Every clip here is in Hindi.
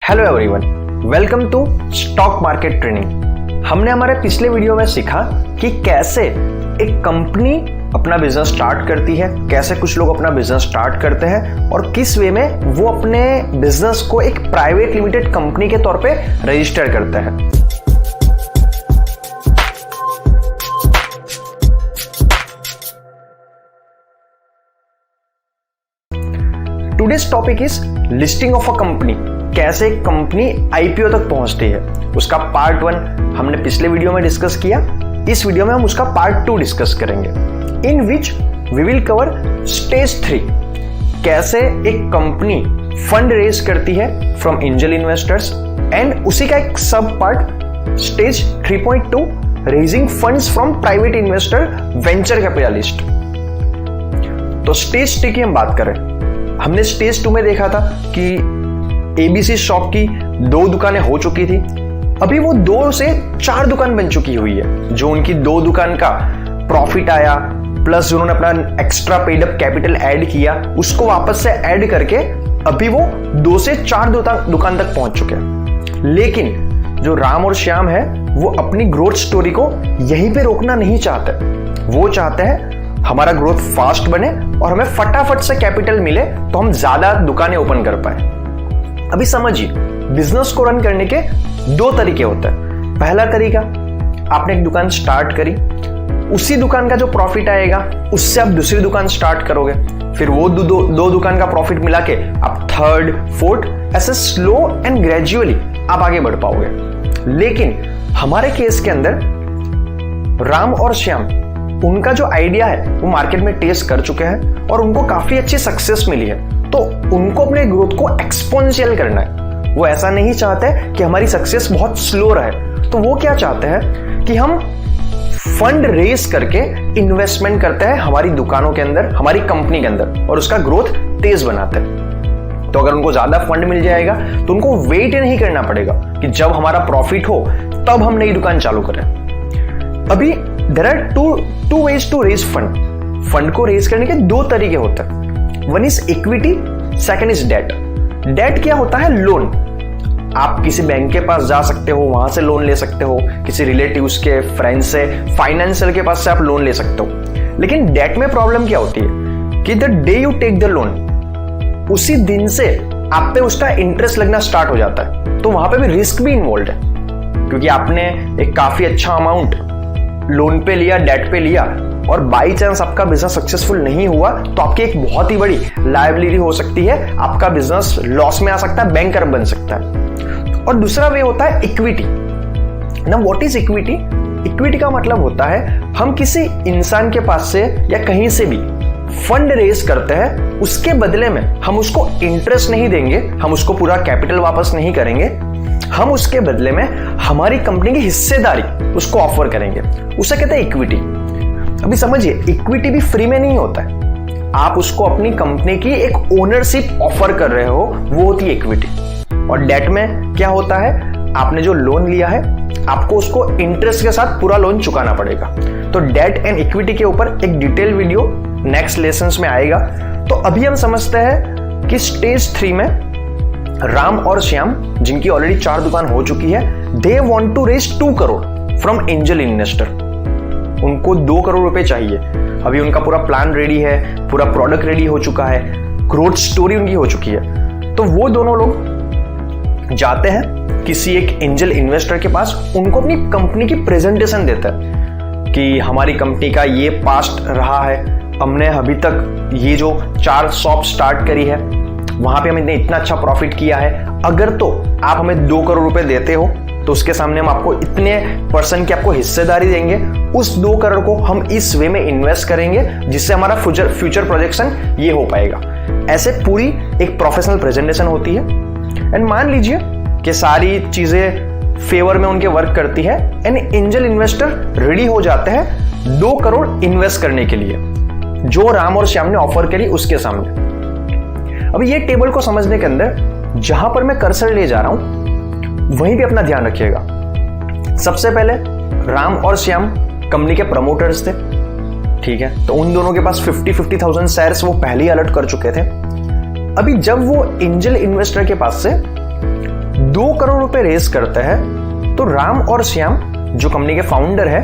Hello everyone, welcome to stock market training. हमने हमारे पिछले वीडियो में सीखा कि कैसे एक कंपनी अपना बिजनेस स्टार्ट करती है, कैसे कुछ लोग अपना बिजनेस स्टार्ट करते हैं और किस वे में वो अपने बिजनेस को एक प्राइवेट लिमिटेड कंपनी के तौर पे रजिस्टर करते हैं। Today's topic is listing of a company. कैसे एक कंपनी आईपीओ तक पहुंचती है, उसका पार्ट 1 हमने पिछले वीडियो में डिस्कस किया। इस वीडियो में हम उसका पार्ट 2 डिस्कस करेंगे, in which we will cover stage 3। कैसे एक कंपनी फंड रेज करती है फ्रॉम एंजल इन्वेस्टर्स, एंड उसी का एक सब part stage 3.2 raising funds from private investor venture capitalist. तो स्टेज 3 की हम बात करें, हमने स्टेज 2 में देखा था कि एबीसी शॉप की 2 दुकानें हो चुकी थी, अभी वो 2 से 4 दुकान बन चुकी हुई है। जो उनकी 2 दुकान का प्रॉफिट आया प्लस उन्होंने अपना extra paid up capital add किया, उसको वापस से ऐड करके अभी वो 2 से 4 दुकान तक पहुंच चुके हैं। लेकिन जो राम और श्याम है वो अपनी ग्रोथ स्टोरी को यहीं पे रोकना नहीं चाहते। वो चाहते हैं हमारा ग्रोथ फास्ट बने और हमें फटाफट से कैपिटल मिले तो हम ज्यादा दुकानें ओपन कर पाए। अभी समझिए, बिजनेस को रन करने के 2 तरीके होते हैं। पहला तरीका, आपने एक दुकान स्टार्ट करी, उसी दुकान का जो प्रॉफिट आएगा उससे आप दूसरी दुकान स्टार्ट करोगे, फिर वो दो दुकान का प्रॉफिट मिला के आप 3rd, 4th ऐसे स्लो एंड ग्रेजुअली आप आगे बढ़ पाओगे। लेकिन हमारे केस के अंदर राम और श्याम, उनका जो आइडिया है वो मार्केट में टेस्ट कर चुके हैं और उनको काफी अच्छी सक्सेस मिली है, तो उनको अपने ग्रोथ को एक्सपोनेंशियल करना है। वो ऐसा नहीं चाहते कि हमारी सक्सेस बहुत स्लो रहे, तो वो क्या चाहते हैं कि हम फंड रेज करके इन्वेस्टमेंट करते हैं हमारी दुकानों के अंदर, हमारी कंपनी के अंदर, और उसका ग्रोथ तेज बनाते हैं। तो अगर उनको ज्यादा फंड मिल जाएगा तो उनको वेट नहीं करना पड़ेगा कि जब हमारा प्रॉफिट हो तब हम नई दुकान चालू करें। अभी there are two ways to raise fund. Fund को रेज करने के 2 तरीके होते हैं। One is equity, second is debt. Debt क्या होता है? लोन। आप किसी बैंक के पास जा सकते हो, वहां से लोन ले सकते हो, किसी रिलेटिव्स के, फ्रेंड्स से, फाइनेंशियल के पास से आप लोन ले सकते हो। लेकिन डेट में प्रॉब्लम क्या होती है कि the day you take the loan, उसी दिन से आप पे उसका इंटरेस्ट लगना स्टार्ट हो जाता है। तो वहां पे भी रिस्क भी इन्वॉल्व है, क्योंकि आपने एक काफी अच्छा अमाउंट लोन पे लिया, डेट पे लिया, और बाई चांस आपका बिजनेस सक्सेसफुल नहीं हुआ तो आपकी एक बहुत ही बड़ी लायबिलिटी हो सकती है, आपका बिजनेस लॉस में आ सकता है, बैंकर बन सकता है। और दूसरा वे होता है इक्विटी। ना, व्हाट इज इक्विटी? इक्विटी का मतलब होता है हम किसी इंसान के पास से या कहीं से भी फंड रेज करते हैं, उसके बदले में हम उसको इंटरेस्ट नहीं देंगे, हम उसको पूरा कैपिटल वापस नहीं करेंगे, हम उसके बदले में हमारी कंपनी की हिस्सेदारी उसको ऑफर करेंगे। उसे कहते हैं इक्विटी। अभी समझिए, इक्विटी भी फ्री में नहीं होता है, आप उसको अपनी कंपनी की एक ओनरशिप ऑफर कर रहे हो, वो होती है इक्विटी। और डेट में क्या होता है? आपने जो लोन लिया है आपको उसको इंटरेस्ट के साथ पूरा लोन चुकाना पड़ेगा। तो डेट एंड इक्विटी के ऊपर एक डिटेल वीडियो नेक्स्ट लेसन्स में आएगा। तो अभी हम समझते हैं कि स्टेज 3 में राम और श्याम, जिनकी ऑलरेडी 4 दुकान हो चुकी है, they want to raise 2 crore from angel investor. उनको 2 करोड़ रुपए चाहिए। अभी उनका पूरा प्लान रेडी है, पूरा प्रोडक्ट रेडी हो चुका है, ग्रोथ स्टोरी उनकी हो चुकी है। तो वो दोनों लोग जाते हैं किसी एक एंजल इन्वेस्टर के पास, उनको अपनी कंपनी की प्रेजेंटेशन देते हैं कि हमारी कंपनी का ये पास्ट रहा है, हमने अभी तक ये जो 4 शॉप स्टार्ट करी है, वहां पे हमने इतना अच्छा प्रॉफिट किया है। अगर तो आप हमें 2 करोड़ रुपए देते हो तो उसके सामने हम आपको इतने % की आपको हिस्सेदारी देंगे, उस 2 करोड़ को हम इस वे में इन्वेस्ट करेंगे जिससे हमारा फ्यूचर प्रोजेक्शन ये हो पाएगा। ऐसे पूरी एक प्रोफेशनल प्रेजेंटेशन होती है। एंड मान लीजिए कि सारी चीजें फेवर में उनके वर्क करती है एंड एंजल इन्वेस्टर रेडी हो जाते हैं 2 करोड़ इन्वेस्ट करने के लिए, जो राम और श्याम ने ऑफर करी उसके सामने। अभी ये टेबल को समझने के अंदर जहां पर मैं कर्सर ले जा रहा हूं वहीं भी अपना ध्यान रखिएगा। सबसे पहले राम और श्याम कंपनी के प्रमोटर्स थे, ठीक है, तो उन दोनों के पास 50,000 शेयर्स वो पहले ही अलर्ट कर चुके थे। अभी जब वो एंजल इन्वेस्टर के पास से 2 करोड़ रुपए रेस करते हैं, तो राम और श्याम जो कंपनी के फाउंडर है,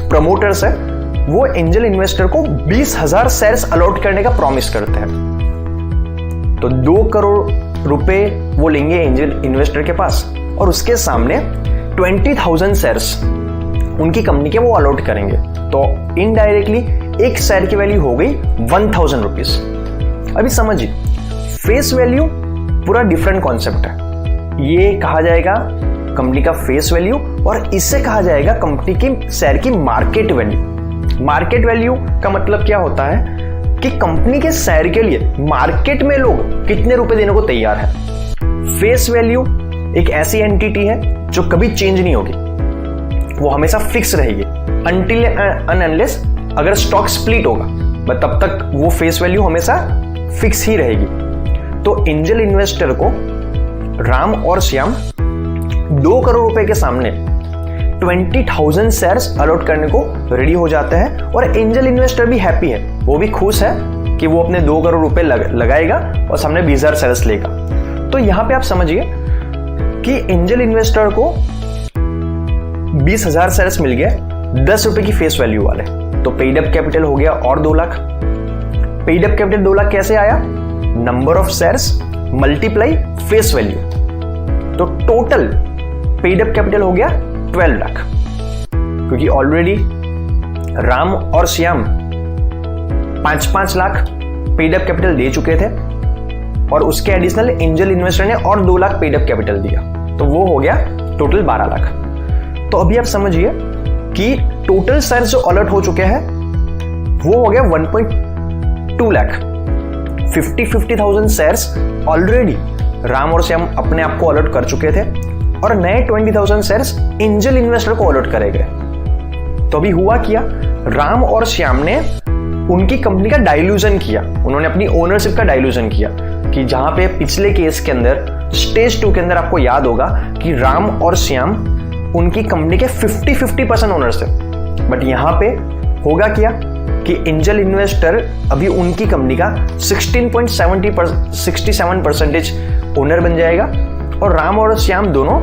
प्रमोटर्स है, वो एंजल इन्वेस्टर को 20,000 शेयर्स अलॉट करने का प्रॉमिस करते हैं। तो 2 करोड़ रुपए वो लेंगे एंजल इन्वेस्टर के पास और उसके सामने 20,000 शेयर्स उनकी कंपनी के वो अलॉट करेंगे। तो इनडायरेक्टली एक शेयर की वैल्यू हो गई 1,000 रुपीज। अभी समझिए, फेस वैल्यू पूरा डिफरेंट कॉन्सेप्ट है। ये कहा जाएगा कंपनी का फेस वैल्यू और इससे कहा जाएगा कंपनी की शेयर की मार्केट वैल्यू। मार्केट वैल्यू का मतलब क्या होता है कि कंपनी के शेयर के लिए मार्केट में लोग कितने रुपए देने को तैयार है। फेस वैल्यू एक ऐसी एंटिटी है जो कभी चेंज नहीं होगी, वो हमेशा फिक्स रहेगी अनटिल अनलेस अगर स्टॉक स्प्लिट होगा, बट तब तक वो फेस वैल्यू हमेशा फिक्स ही रहेगी। तो एंजल इन्वेस्टर को राम और श्याम 2 करोड़ रुपए के सामने 20,000 शेयर्स अलॉट करने को रेडी हो जाते हैं और एंजल इन्वेस्टर भी हैप्पी है, वो भी खुश है कि वो अपने 2 करोड़ रुपए लगाएगा और सामने 20,000 शेयर्स लेगा। तो यहां पे आप समझिए कि एंजल इन्वेस्टर को 20,000 शेयर्स मिल गए 10 रुपए की फेस वैल्यू वाले, तो पेड अप कैपिटल हो गया और 2 lakh. Paid up capital 2 lakh कैसे आया? Number of shares multiply face value, तो टोटल पेड अप कैपिटल हो गया 12 लाख, क्योंकि ऑलरेडी राम और Shyam 5-5 lakh paid up capital दे चुके थे और उसके एडिशनल एंजल इन्वेस्टर ने और 2 लाख पेड अप कैपिटल दिया, तो वो हो गया टोटल 12 लाख। तो अभी आप समझिए कि टोटल शेयर्स जो अलॉट हो चुके हैं वो हो गया 1.2 लाख। 50,000 शेयर्स ऑलरेडी राम और श्याम अपने आप को अलॉट कर चुके थे और नए 20,000 शेयर्स एंजल इन्वेस्टर को अलॉट करे गए। तो अभी हुआ क्या, राम और श्याम ने उनकी कंपनी का डाइल्यूजन किया, उन्होंने अपनी ओनरशिप का डाइल्यूजन किया, कि जहां पे पिछले केस के अंदर स्टेज 2 के अंदर आपको याद होगा कि राम और श्याम उनकी कंपनी के 50-50% ओनर्स थे, बट यहां पे होगा क्या कि एंजल इन्वेस्टर अभी उनकी कंपनी का 16.67% ओनर बन जाएगा और राम और श्याम दोनों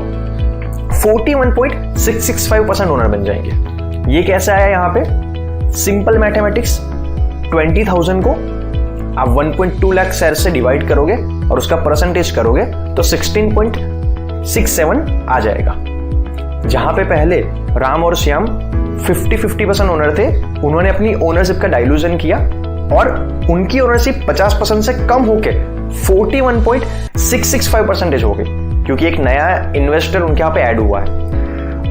41.665% ओनर बन जाएंगे। ये कैसे आया यहाँ पे? सिंपल मैथमेटिक्स, 20,000 को आप 1.2 लाख शेयर से डिवाइड करोगे और उसका परसेंटेज करोगे तो 16.67 आ जाएगा। जहां पे पहले राम और श्याम 50-50% ओनर थे, उन्होंने अपनी ओनरशिप का डाइल्यूजन किया और उनकी ओनरशिप 50% से कम होके 41.665% हो गई, क्योंकि एक नया इन्वेस्टर उनके यहाँ पे ऐड हुआ है।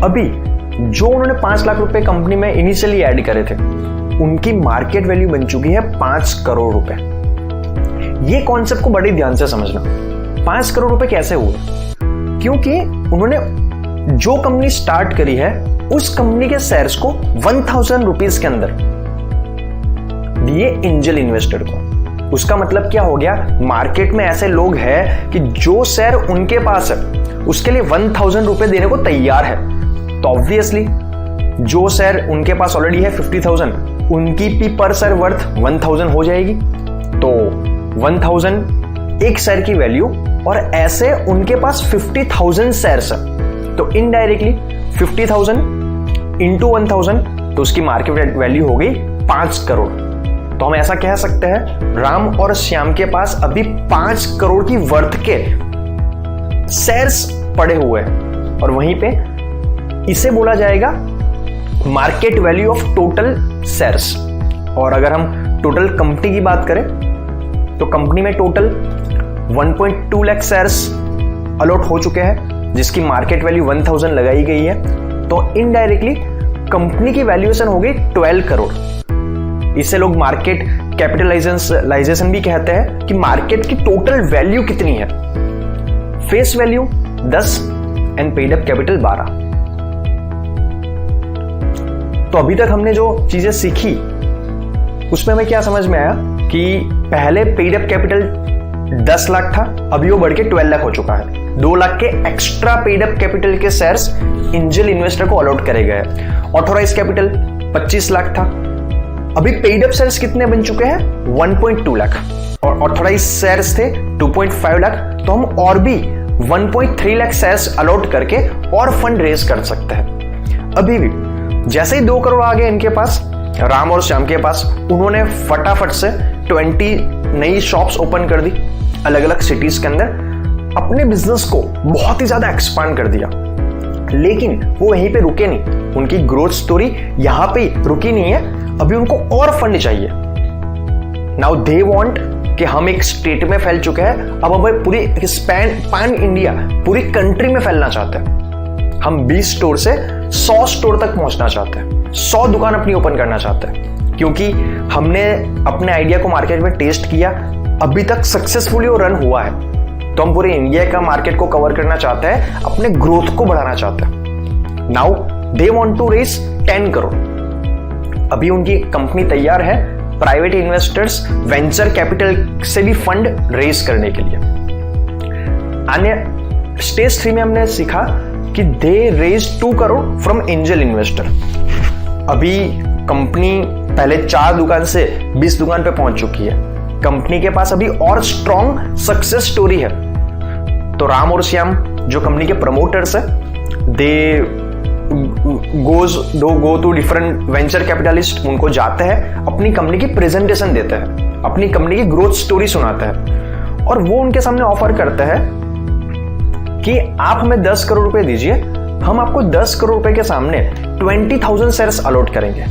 अभी जो उन्होंने 5 लाख रुपए कंपनी में इनिशियली ऐड करे थे, उनकी मार्केट वैल्यू बन चुकी है 5 करोड़ रुपए। ये कॉन्सेप्ट को बड़े ध्यान से समझना। 5 करोड़ रुपए कैसे हुए? क्योंकि उन्होंने जो कंपनी स्टार्ट करी है उस कंपनी के शेयर्स को 1,000 रुपीज के अंदर दिए एंजल इन्वेस्टर को। उसका मतलब क्या हो गया, मार्केट में ऐसे लोग हैं कि जो शेयर उनके पास है उसके लिए 1,000 रुपए देने को तैयार है। तो ऑब्वियसली जो शेयर उनके पास ऑलरेडी है 50,000, उनकी भी पर शेयर वर्थ 1,000 हो जाएगी। तो 1,000 एक शेयर की वैल्यू और ऐसे उनके पास 50,000 शेयर्स है, तो इनडायरेक्टली 50,000 इंटू 1,000 तो उसकी मार्केट वैल्यू हो गई 5 करोड़। तो हम ऐसा कह सकते हैं राम और श्याम के पास अभी 5 करोड़ की वर्थ के शेयर्स पड़े हुए हैं और वहीं पे इसे बोला जाएगा market value of total shares. और अगर हम टोटल कंपनी की बात करें तो कंपनी में टोटल 1.2 लाख शेयर्स अलॉट हो चुके हैं, जिसकी मार्केट वैल्यू 1,000 लगाई गई है। तो इनडायरेक्टली कंपनी की वैल्यूएशन हो गई 12 करोड़। इसे लोग मार्केट कैपिटलाइजेशन भी कहते हैं कि मार्केट की टोटल वैल्यू कितनी है। Face value 10 and paid up capital 12। तो अभी तक हमने जो चीजें सीखी उसमें हमें क्या समझ में आया कि पहले पेड अप कैपिटल 10 लाख था, अभी वो बढ़ के 12 लाख हो चुका है। 2 लाख के एक्स्ट्रा पेड अप कैपिटल के शेयर्स एंजल इन्वेस्टर को अलॉट करे गए। ऑथोराइज कैपिटल 25 लाख था, अभी पेड अप शेयर्स कितने बन चुके हैं 1.2 लाख और ऑथोराइज शेयर्स थे 2.5 लाख। तो हम और भी 1.3 लाख शेयर्स अलॉट करके और फंड रेज कर सकते हैं। अभी भी जैसे ही 2 करोड़ आ गए इनके पास, राम और श्याम के पास, उन्होंने फटाफट से 20 नई शॉप्स ओपन कर दी अलग अलग सिटीज के अंदर, अपने बिजनेस को बहुत ही ज्यादा एक्सपांड कर दिया। लेकिन वो वहीं पे रुके नहीं, उनकी ग्रोथ स्टोरी यहां पे रुकी नहीं है, अभी उनको और फंड चाहिए। नाउ दे वांट कि हम एक स्टेट में फैल चुके हैं, अब हम पूरी पैन इंडिया, पूरी कंट्री में फैलना चाहते हैं। हम 20 स्टोर से 100 स्टोर तक पहुंचना चाहते हैं, 100 दुकान अपनी ओपन करना चाहते हैं, क्योंकि हमने अपने आइडिया को मार्केट में टेस्ट किया, अभी तक सक्सेसफुली वो रन हुआ है। तो हम पूरे इंडिया का मार्केट को कवर करना चाहते हैं, अपने ग्रोथ को बढ़ाना चाहते हैं। Now they want to raise 10 crore. अभी उनकी कंपनी तैयार है प्राइवेट इन्वेस्टर्स, वेंचर कैपिटल से भी फंड रेज करने के लिए। अन्य स्टेज 3 में हमने सीखा कि they raise 2 crore from angel investor. अभी कंपनी पहले 4 दुकान से 20 दुकान पे पहुंच चुकी है, कंपनी के पास अभी और स्ट्रॉन्ग सक्सेस स्टोरी है। तो राम और श्याम जो कंपनी के प्रमोटर्स है, they go to different venture capitalist, उनको जाते हैं, अपनी कंपनी की प्रेजेंटेशन देते हैं, अपनी कंपनी की ग्रोथ स्टोरी सुनाते हैं, और वो उनके सामने ऑफर करते हैं कि आप हमें 10 करोड़ रुपए दीजिए, हम आपको 10 करोड़ रुपए के सामने 20,000 शेयर्स अलॉट करेंगे।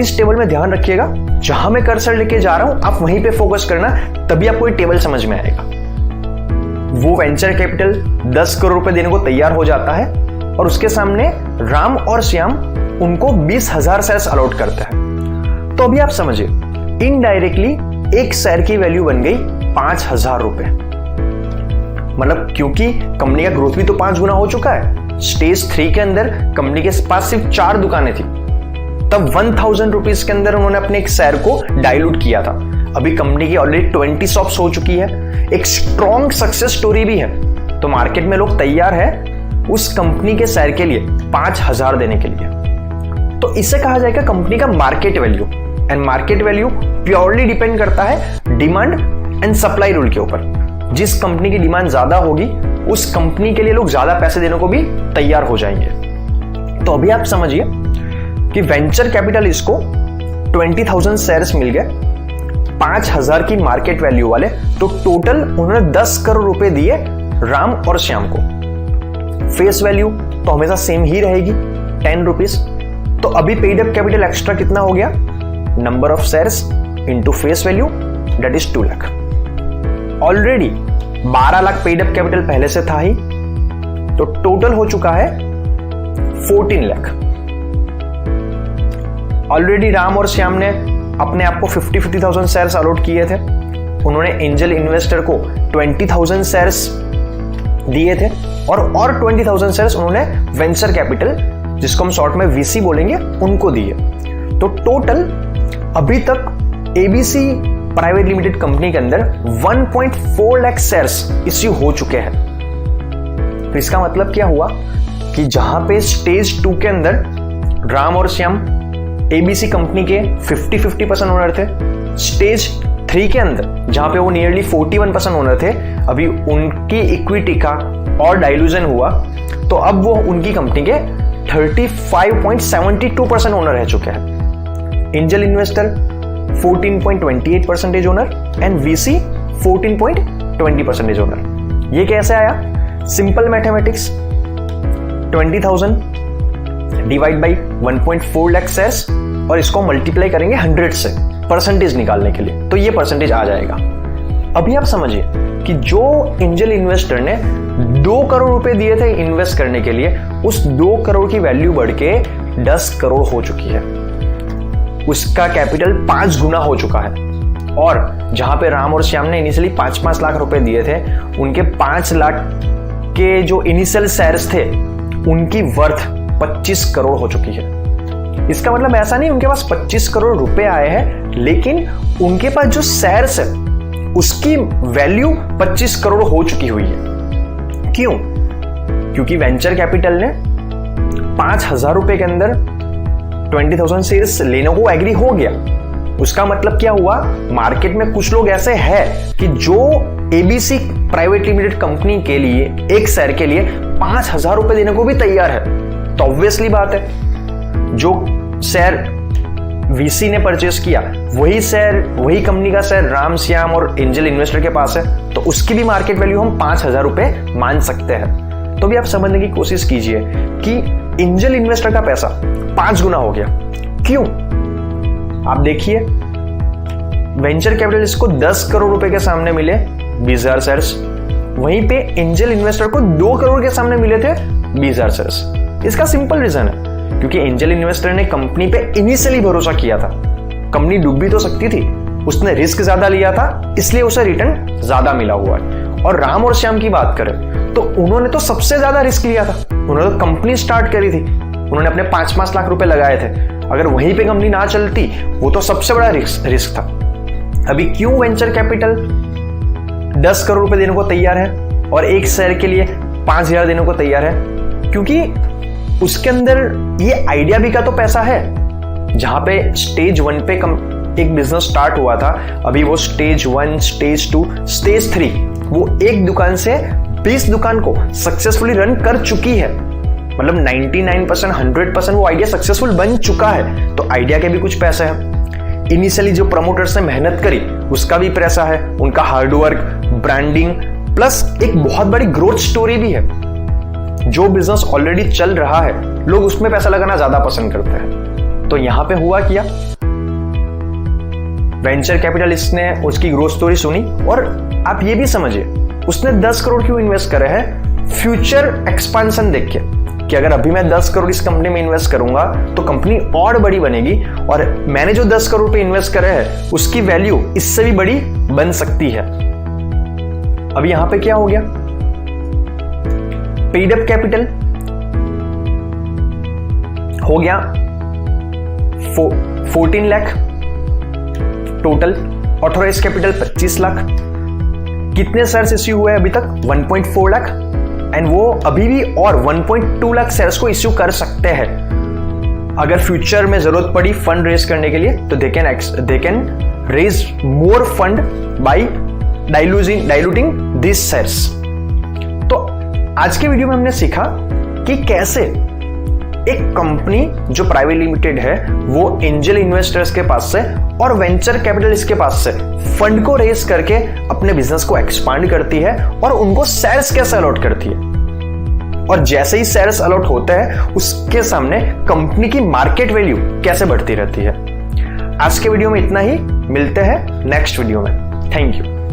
इस टेबल में ध्यान रखिएगा, जहां मैं कर्सर लेके जा रहा हूं आप वहीं पे फोकस करना, तभी आपको ये टेबल समझ में आएगा। वो वेंचर कैपिटल 10 करोड़ रुपए देने को तैयार हो जाता है, और उसके सामने राम और श्याम उनको 20,000 शेयर्स अलॉट करते हैं। तो अभी आप समझिए, इनडायरेक्टली एक शेयर की वैल्यू बन गई 5,000 रुपए। मतलब क्योंकि कंपनी का ग्रोथ भी तो 5 गुना हो चुका है। स्टेज 3 के अंदर कंपनी के पास सिर्फ 4 दुकानें थी, तब 1,000 रुपीज के अंदर उन्होंने अपने एक शेयर को डाइल्यूट किया था। अभी कंपनी की ऑलरेडी 20 शॉप्स हो चुकी है, एक स्ट्रॉन्ग सक्सेस स्टोरी भी है। तो मार्केट में लोग तैयार है उस कंपनी के शेयर के लिए 5,000 देने के लिए। तो इसे कहा जाएगा कंपनी का market value. And market value purely depend करता है डिमांड एंड सप्लाई रूल के ऊपर। जिस कंपनी की डिमांड ज्यादा होगी, उस कंपनी के लिए लोग ज्यादा पैसे देने को भी तैयार हो जाएंगे। तो अभी आप समझिए कि वेंचर कैपिटलिस्ट को 20,000 शेयर्स मिल गए, 5,000 की मार्केट वैल्यू वाले, तो टोटल उन्होंने 10 करोड़ रुपए दिए राम और श्याम को। फेस वैल्यू तो हमेशा सेम ही रहेगी, 10 रुपीज। तो अभी पेड अप कैपिटल एक्स्ट्रा कितना हो गया? Number of shares into face value, that is 2 lakh. Already 12 lakh paid up capital पहले से था ही, तो टोटल हो चुका है 14 लाख। ऑलरेडी राम और श्याम ने अपने आप को 50,000 शेयर्स अलॉट किए थे। उन्होंने एंजल इन्वेस्टर को 20,000 शेयर्स दिए थे, और 20,000 शेयर्स उन्होंने वेंचर कैपिटल, जिसको हम शॉर्ट में वीसी बोलेंगे, उनको दिए। तो टोटल अभी तक एबीसी प्राइवेट लिमिटेड कंपनी के अंदर 1.4 लाख शेयर्स इश्यू हो चुके हैं। तो इसका मतलब क्या हुआ कि जहां पे स्टेज 2 के अंदर राम और श्याम एबीसी कंपनी के 50% ओनर थे, स्टेज 3 के अंदर जहां पे वो नियरली 41% ओनर थे, अभी उनकी इक्विटी का और डाइल्यूजन हुआ, तो अब वो उनकी कंपनी के 35.72% ओनर रह चुके हैं। Angel investor 14.28% owner and VC 14.20% owner. ये कैसे आया? Simple mathematics, 20,000 divide by 1.4 lakh shares, और इसको मल्टीप्लाई करेंगे 100 से परसेंटेज निकालने के लिए, तो ये परसेंटेज आ जाएगा। अभी आप समझिए कि जो एंजल इन्वेस्टर ने 2 करोड़ रुपए दिए थे इन्वेस्ट करने के लिए, उस 2 करोड़ की वैल्यू बढ़ के 10 करोड़ हो चुकी है। उसका कैपिटल 5 गुना हो चुका है। और जहां पे राम और श्याम ने इनिशियली 5-5 लाख रुपए दिए थे, उनके 5 लाख के जो इनिशियल शेयर्स थे, उनकी वर्थ 25 करोड़ हो चुकी है। इसका मतलब ऐसा नहीं उनके पास 25 करोड़ रुपए आए हैं, लेकिन उनके पास जो शेयर्स है उसकी वैल्यू 25 करोड़ हो चुकी हुई है। क्यों? क्योंकि वेंचर कैपिटल ने 5,000 रुपए के अंदर 20,000 शेयर्स लेने को एग्री हो गया। उसका मतलब क्या हुआ? मार्केट में कुछ लोग ऐसे हैं कि जो एबीसी प्राइवेट लिमिटेड कंपनी के लिए एक शेयर के लिए 5,000 रुपए देने को भी तैयार है, तो ऑब्वियसली बात है जो शेयर वीसी ने परचेस किया वही शेयर, वही कंपनी का शेयर राम श्याम और एंजल इन्वेस्टर के पास है, तो उसकी भी मार्केट वैल्यू हम 5,000 रुपए मान सकते हैं। तो भी आप समझने की कोशिश कीजिए कि एंजल इन्वेस्टर का पैसा 5 गुना हो गया। क्यों? आप देखिए, वेंचर कैपिटलिस्ट को 10 करोड़ रुपए के सामने मिले 20,000 शेयर्स, वहीं पे एंजल इन्वेस्टर को 2 करोड़ के सामने मिले थे 20,000 शेयर्स। इसका सिंपल रीजन है क्योंकि एंजल इन्वेस्टर ने कंपनी पे इनिशियली भरोसा किया था। कंपनी डूब भी तो सकती थी, उसने रिस्क ज्यादा लिया था, इसलिए उसे रिटर्न ज्यादा मिला हुआ है। और राम और श्याम की बात करें तो उन्होंने तो सबसे ज्यादा रिस्क लिया था, उन्होंने तो कंपनी स्टार्ट करी थी, उन्होंने अपने 5-5 लाख रुपए लगाए थे। अगर वहीं पे कंपनी ना चलती वो तो सबसे बड़ा रिस्क था। अभी क्यों वेंचर कैपिटल 10 करोड़ रुपए देने को तैयार है और एक शेयर के लिए 5,000 देने को तैयार है? क्योंकि उसके अंदर ये आइडिया भी का तो पैसा है। जहां पे स्टेज 1 पे एक बिजनेस स्टार्ट हुआ था, अभी वो स्टेज 1, स्टेज 2, स्टेज 3 वो एक दुकान से 20 दुकान को सक्सेसफुली रन कर चुकी है। मतलब 99%, 100% वो आइडिया सक्सेसफुल बन चुका है, तो आइडिया के भी कुछ पैसे हैं। इनिशियली जो प्रमोटर्स ने मेहनत करी उसका भी पैसा है, उनका हार्डवर्क, ब्रांडिंग प्लस एक बहुत बड़ी ग्रोथ स्टोरी भी है। जो बिजनेस ऑलरेडी चल रहा है लोग उसमें पैसा लगाना ज्यादा पसंद करते हैं। तो यहां पे हुआ क्या, वेंचर कैपिटलिस्ट ने उसकी ग्रोथ स्टोरी सुनी और आप ये भी समझिए उसने 10 करोड़ क्यों इन्वेस्ट करे हैं, फ्यूचर एक्सपांशन देख के कि अगर अभी मैं 10 करोड़ इस कंपनी में इन्वेस्ट करूंगा तो कंपनी और बड़ी बनेगी और मैंने जो 10 करोड़ पे इन्वेस्ट करे है उसकी वैल्यू इससे भी बड़ी बन सकती है। अब यहां पे क्या हो गया, पेड अप कैपिटल हो गया 14 lakh, total authorise capital 25 lakh. कितने शेयर्स इश्यू हुए अभी तक? 1.4 लाख, एंड वो अभी भी और 1.2 लाख शेयर्स को इश्यू कर सकते हैं। अगर फ्यूचर में जरूरत पड़ी फंड रेज करने के लिए तो they can raise more fund by diluting this shares. तो आज के वीडियो में हमने सीखा कि कैसे एक कंपनी जो प्राइवेट लिमिटेड है वो एंजल इन्वेस्टर्स के पास से और वेंचर कैपिटलिस्ट के पास से फंड को रेज करके अपने बिजनेस को एक्सपांड करती है और उनको शेयर्स कैसे अलॉट करती है, और जैसे ही शेयर्स अलॉट होते हैं उसके सामने कंपनी की मार्केट वैल्यू कैसे बढ़ती रहती है। आज के वीडियो में इतना ही, मिलते हैं नेक्स्ट वीडियो में। Thank you.